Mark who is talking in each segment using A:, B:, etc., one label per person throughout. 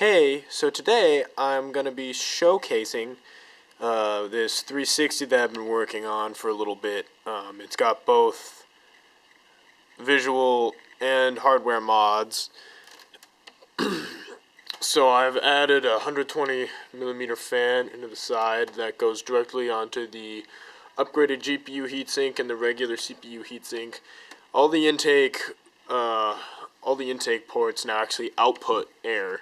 A: Hey, so today I'm going to be showcasing this 360 that I've been working on for a little bit. It's got both visual and hardware mods. So I've added a 120 millimeter fan into the side that goes directly onto the upgraded GPU heatsink and the regular CPU heatsink. All the intake ports now actually output air,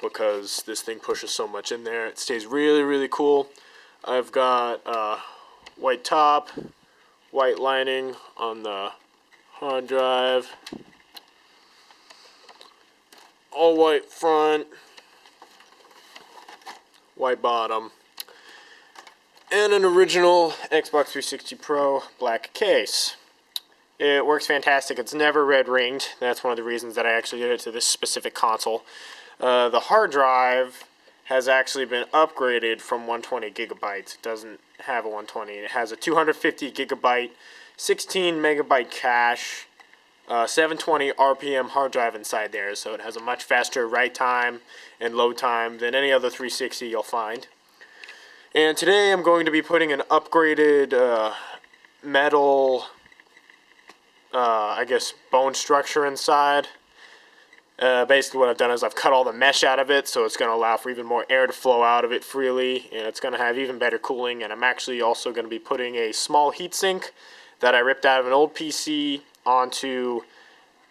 A: because this thing pushes so much in there. It stays really, really cool. I've got white top, white lining on the hard drive, all white front, white bottom, and an original Xbox 360 Pro black case. It works fantastic. It's never red ringed. That's one of the reasons that I actually did it to this specific console. The hard drive has actually been upgraded from 120 gigabytes. It doesn't have a 120. It has a 250 gigabyte, 16 megabyte cache, 720 RPM hard drive inside there, so it has a much faster write time and load time than any other 360 you'll find. And today I'm going to be putting an upgraded metal, bone structure inside. Basically what I've done is I've cut all the mesh out of it, so it's going to allow for even more air to flow out of it freely, and it's going to have even better cooling. And I'm actually also going to be putting a small heatsink that I ripped out of an old PC onto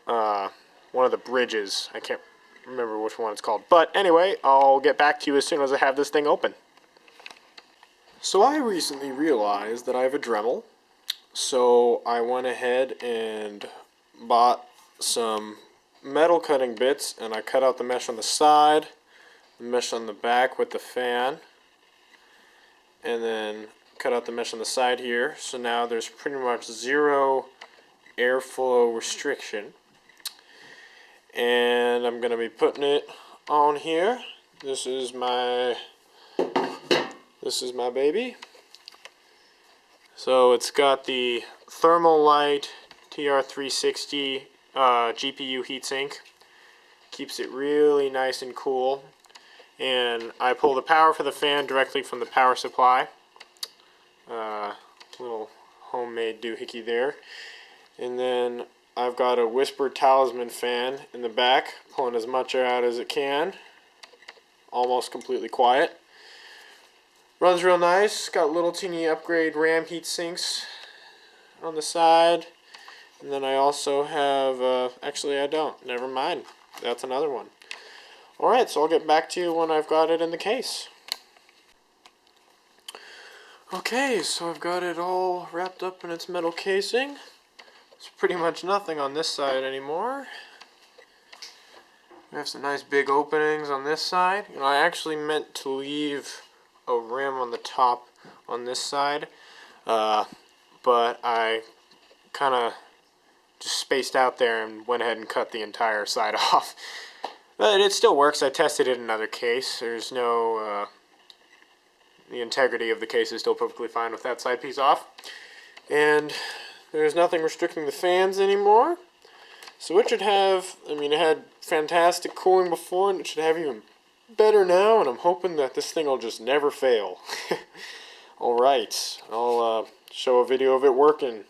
A: one of the bridges. I can't remember which one it's called. But anyway, I'll get back to you as soon as I have this thing open. So I recently realized that I have a Dremel, so I went ahead and bought some metal cutting bits, and I cut out the mesh on the side, the mesh on the back with the fan, and then cut out the mesh on the side here. So now there's pretty much zero airflow restriction, and I'm going to be putting it on here. This is my baby. So it's got the Thermalite TR360 GPU heatsink. Keeps it really nice and cool. And I pull the power for the fan directly from the power supply. Little homemade doohickey there. And then I've got a Whisper Talisman fan in the back, pulling as much air out as it can. Almost completely quiet. Runs real nice. Got little teeny upgrade RAM heat sinks on the side. And then I also have, actually I don't, never mind. That's another one. Alright, so I'll get back to you when I've got it in the case. Okay, so I've got it all wrapped up in its metal casing. There's pretty much nothing on this side anymore. We have some nice big openings on this side. You know, I actually meant to leave a rim on the top on this side, but I kind of just spaced out there and went ahead and cut the entire side off. But it still works. I tested it in another case. There's no, the integrity of the case is still perfectly fine with that side piece off. And there's nothing restricting the fans anymore. So it should have, it had fantastic cooling before, and it should have even better now, and I'm hoping that this thing will just never fail. Alright, I'll show a video of it working.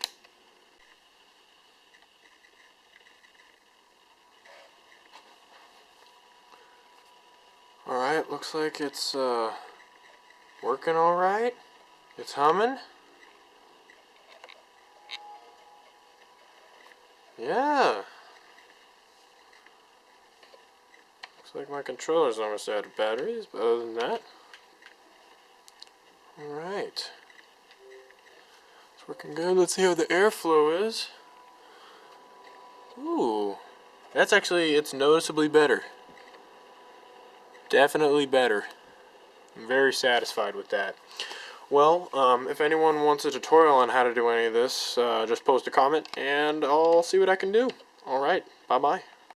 A: Alright, looks like it's working alright. It's humming. Yeah. Looks like my controller's almost out of batteries, but other than that, alright. It's working good. Let's see how the airflow is. Ooh. That's actually, it's noticeably better. Definitely better. I'm very satisfied with that. Well, if anyone wants a tutorial on how to do any of this, just post a comment and I'll see what I can do. Alright, bye-bye.